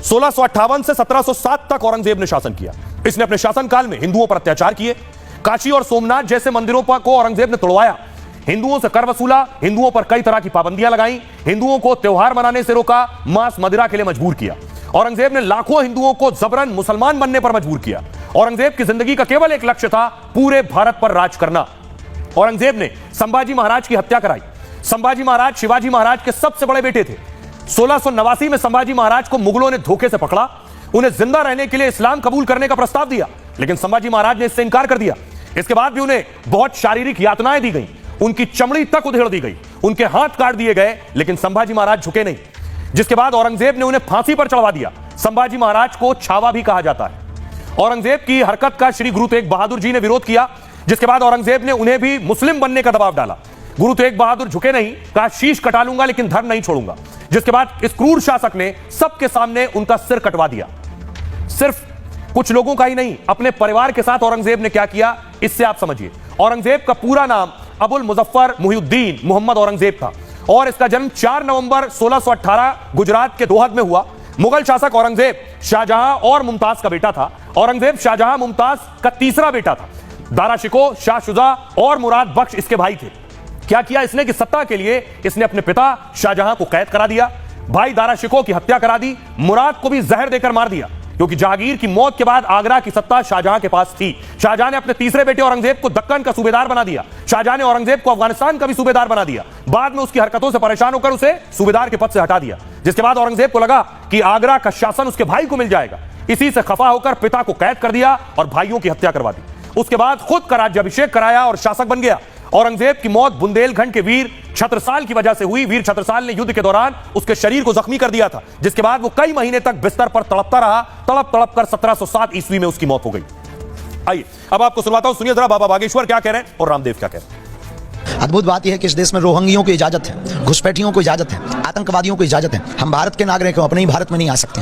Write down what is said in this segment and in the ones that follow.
1658 से 1707 तक औरंगजेब ने शासन किया। इसने अपने शासनकाल में हिंदुओं पर अत्याचार किए। काशी और सोमनाथ जैसे मंदिरों पर को औरंगजेब ने तोड़वाया, हिंदुओं से कर वसूला, हिंदुओं पर कई तरह की पाबंदियां लगाई, हिंदुओं को त्योहार मनाने से रोका, मांस मदिरा के लिए मजबूर किया। औरंगजेब ने लाखों हिंदुओं को जबरन मुसलमान बनने पर मजबूर किया। औरंगजेब की जिंदगी का केवल एक लक्ष्य था, पूरे भारत पर राज करना। औरंगजेब ने संभाजी महाराज की हत्या कराई। संभाजी महाराज शिवाजी महाराज के सबसे बड़े बेटे थे। 1689 में संभाजी महाराज को मुगलों ने धोखे से पकड़ा, उन्हें जिंदा रहने के लिए इस्लाम कबूल करने का प्रस्ताव दिया, लेकिन संभाजी महाराज ने इससे इनकार कर दिया। इसके बाद भी उन्हें बहुत शारीरिक यातनाएं दी गई, उनकी चमड़ी तक उधेड़ दी गई, उनके हाथ काट दिए गए, लेकिन संभाजी महाराज झुके नहीं। जिसके बाद औरंगजेब ने उन्हें फांसी पर चढ़वा दिया। संभाजी महाराज को छावा भी कहा जाता है। औरंगजेब की हरकत का श्री गुरु तेग बहादुर जी ने विरोध किया, जिसके बाद औरंगजेब ने उन्हें भी मुस्लिम बनने का दबाव डाला। गुरु तेग बहादुर झुके नहीं, कहा शीश कटा लूंगा लेकिन धर्म नहीं छोड़ूंगा। जिसके बाद इस क्रूर शासक ने सबके सामने उनका सिर कटवा दिया। सिर्फ कुछ लोगों का ही नहीं, अपने परिवार के साथ औरंगजेब ने क्या किया, इससे आप समझिए। औरंगजेब का पूरा नाम अबुल मुजफ्फर मुहिउद्दीन मोहम्मद औरंगजेब था और इसका जन्म 4 नवंबर 1618 गुजरात के दोहद में हुआ। मुगल शासक औरंगजेब शाहजहां और मुमताज का बेटा था। औरंगजेब शाहजहां मुमताज का तीसरा बेटा था। दारा शिकोह, शाह शुजा और मुराद बख्श इसके भाई थे। क्या किया इसने कि सत्ता के लिए इसने अपने पिता शाहजहां को कैद करा दिया, भाई दारा शिकोह की हत्या करा दी, मुराद को भी जहर देकर मार दिया, क्योंकि जहांगीर की मौत के बाद आगरा की सत्ता शाहजहां के पास थी। शाहजहां ने अपने तीसरे बेटे औरंगजेब को दक्कन का सूबेदार बना दिया। शाहजहां ने औरंगजेब को अफगानिस्तान का भी सूबेदार बना दिया। बाद में उसकी हरकतों से परेशान होकर उसे सूबेदार के पद से हटा दिया। जिसके बाद औरंगजेब को लगा कि आगरा का शासन उसके भाई को मिल जाएगा। इसी से खफा होकर पिता को कैद कर दिया और भाइयों की हत्या करवा दी। उसके बाद खुद का राज्याभिषेक कराया और शासक बन गया। औरंगजेब की मौत बुंदेलखंड के वीर छत्रसाल की वजह से हुई। वीर छत्रसाल ने युद्ध के दौरान उसके शरीर को जख्मी कर दिया था, जिसके बाद वो कई महीने तक बिस्तर पर तड़पता रहा। तड़प तड़प कर 1707 ईस्वी में उसकी मौत हो गई। आइए अब आपको सुनवाता हूं, सुनिए जरा बाबा बागेश्वर क्या कह रहे हैं और रामदेव क्या कह रहे हैं। अद्भुत बात यह है कि इस देश में रोहिंग्यों को इजाजत है, घुसपैठियों को इजाजत है, आतंकवादियों को इजाजत है। हम भारत के नागरिक हैं, अपने ही भारत में नहीं आ सकते।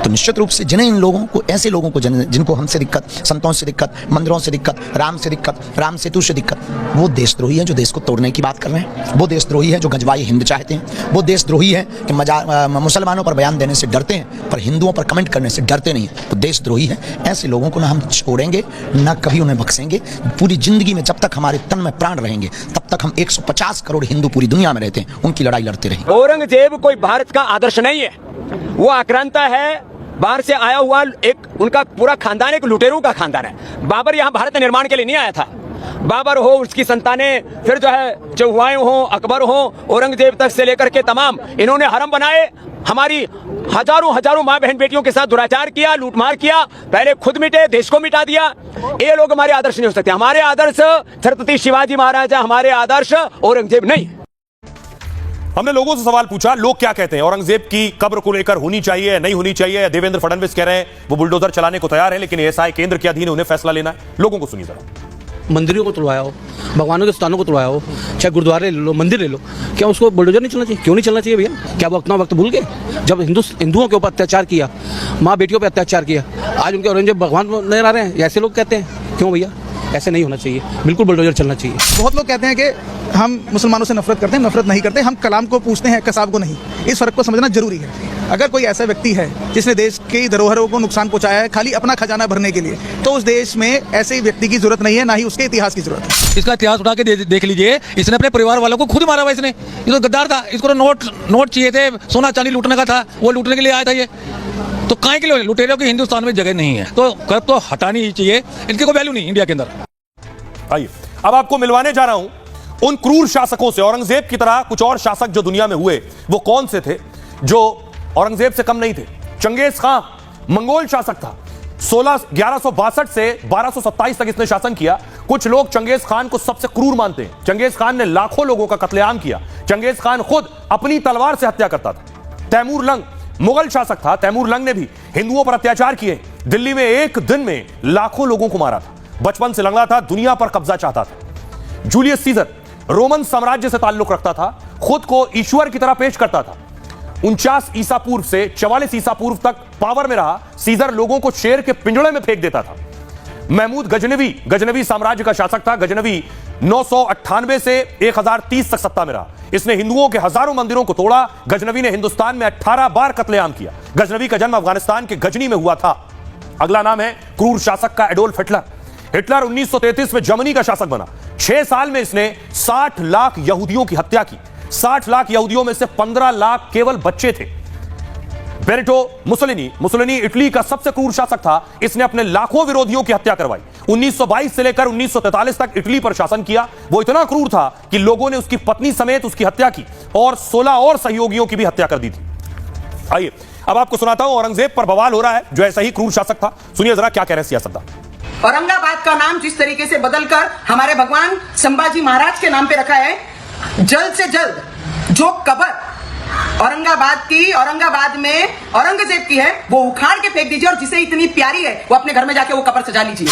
तो निश्चित रूप से जिन्हें इन लोगों को, ऐसे लोगों को जिनको हमसे दिक्कत, संतों से दिक्कत, मंदिरों से दिक्कत, राम से दिक्कत, राम सेतु से दिक्कत, वो देशद्रोही हैं जो देश को तोड़ने की बात कर रहे हैं। वो देशद्रोही है जो गजवाई हिंद चाहते हैं। वो देशद्रोही है कि मुसलमानों पर बयान देने से डरते हैं पर हिंदुओं पर कमेंट करने से डरते नहीं हैं। तो देशद्रोही है। ऐसे लोगों को ना हम छोड़ेंगे, ना कभी उन्हें बख्शेंगे। पूरी जिंदगी में जब तक हमारे तन में प्राण रहेंगे तब तक हम 150 करोड़ हिंदू पूरी दुनिया में रहते हैं, उनकी लड़ाई लड़ते रहेंगे। औरंगजेब कोई भारत का आदर्श नहीं है, वो आक्रांता है, बाहर से आया हुआ एक उनका पूरा खानदान एक लुटेरों का खानदान है। बाबर यहाँ भारत निर्माण के लिए नहीं आया था। बाबर हो, उसकी संतानें, फिर जो है चौहान हो, अकबर हो, औरंगजेब तक से लेकर के तमाम इन्होंने हरम बनाए। हमारी हजारों माँ बहन बेटियों के साथ दुराचार किया, लूटमार किया। पहले खुद मिटे, देश को मिटा दिया। ये लोग हमारे आदर्श नहीं हो सकते। हमारे आदर्श छत्रपति शिवाजी महाराज, हमारे आदर्श औरंगजेब नहीं। हमने लोगों से सवाल पूछा, लोग क्या कहते हैं, औरंगजेब की कब्र को लेकर होनी चाहिए नहीं होनी चाहिए। देवेंद्र फडणवीस कह रहे हैं वो बुलडोजर चलाने को तैयार है, लेकिन एएसआई केंद्र के अधीन उन्हें फैसला लेना है। लोगों को सुनिए जरा। मंदिरों को तोड़वाया हो, भगवानों के स्थानों को तोड़वाया हो, चाहे गुरुद्वारे ले लो, मंदिर ले लो, क्या उसको बुलडोजर नहीं चलना चाहिए? क्यों नहीं चलना चाहिए भैया? क्या वो अपना वक्त भूल गए जब हिंदुओं के ऊपर अत्याचार किया, माँ बेटियों पर अत्याचार किया? आज उनके औरंगजेब भगवान नजर आ रहे हैं, ऐसे लोग कहते हैं। क्यों भैया? ऐसे नहीं होना चाहिए, बिल्कुल बुलडोजर चलना चाहिए। बहुत लोग कहते हैं कि हम मुसलमानों से नफरत करते हैं, नफरत नहीं करते। हम कलाम को पूछते हैं, कसाब को नहीं। इस फर्क को समझना जरूरी है। अगर कोई ऐसा व्यक्ति है जिसने देश की धरोहरों को नुकसान पहुंचाया है खाली अपना खजाना भरने के लिए, तो उस देश में ऐसे व्यक्ति की जरूरत नहीं है, ना ही उसके इतिहास की जरूरत है। इसका इतिहास उठा के देख लीजिए। इसने अपने परिवार वालों को खुद मारा हुआ। इसने, ये तो गद्दार था। इसको नोट चाहिए थे, सोना चांदी लूटने का था, वो लूटने के लिए आया था। ये तो काहे के लिए? लुटेरों की हिंदुस्तान में जगह नहीं है, तो कर्ज तो हटानी ही चाहिए। इनकी कोई वैल्यू नहीं इंडिया के अंदर। आइए अब आपको मिलवाने जा रहा हूं उन क्रूर शासकों से। औरंगजेब की तरह कुछ और शासक जो दुनिया में हुए, वो कौन से थे जो औरंगजेब से कम नहीं थे? चंगेज खान मंगोल शासक था। 1162 से 1227 तक इसने शासन किया। कुछ लोग चंगेज खान को सबसे क्रूर मानते हैं। चंगेज खान ने लाखों लोगों का कत्लेआम किया। चंगेज खान खुद अपनी तलवार से हत्या करता था। तैमूर लंग मुगल शासक था। तैमूर लंग ने भी हिंदुओं पर अत्याचार किए। दिल्ली में एक दिन में लाखों लोगों को मारा था। बचपन से लंगड़ा था, दुनिया पर कब्जा चाहता था। जूलियस सीजर रोमन साम्राज्य से ताल्लुक रखता था, खुद को ईश्वर की तरह पेश करता था। 49 ईसा पूर्व से 44 ईसा पूर्व तक पावर में रहा। सीजर लोगों को शेर के पिंजड़े में फेंक देता था। महमूद गजनवी साम्राज्य का शासक था। गजनवी 998 से 1030 तक सत्ता में रहा। इसने हिंदुओं के हजारों मंदिरों को तोड़ा। गजनवी ने हिंदुस्तान में 18 बार कत्लेआम किया। गजनवी का जन्म अफगानिस्तान के गजनी में हुआ था। अगला नाम है क्रूर शासक का एडोल्फ हिटलर। हिटलर 1933 में जर्मनी का शासक बना। 6 साल में इसने 60 लाख यहूदियों की हत्या की। 60 लाख यहूदियों में से 15 लाख केवल बच्चे थे। बेनिटो मुसोलिनी इटली का सबसे क्रूर शासक था। इसने अपने लाखों विरोधियों की हत्या करवाई। 1922 से लेकर 1943 तक इटली पर शासन किया। वो इतना क्रूर था कि लोगों ने उसकी पत्नी समेत उसकी हत्या की और 16 और सहयोगियों की भी हत्या कर दी थी। आइए अब आपको सुनाता हूं औरंगजेब पर बवाल हो रहा है, जो ऐसा ही क्रूर शासक था। सुनिए जरा क्या कह रहे हैं सियासतदान। औरंगाबाद का नाम जिस तरीके से बदलकर हमारे भगवान संभाजी महाराज के नाम पे रखा है, जल्द से जल्द जो कब्र औरंगाबाद में औरंगजेब की है वो उखाड़ के फेंक दीजिए और जिसे इतनी प्यारी है वो अपने घर में जाके वो कब्र सजा लीजिए।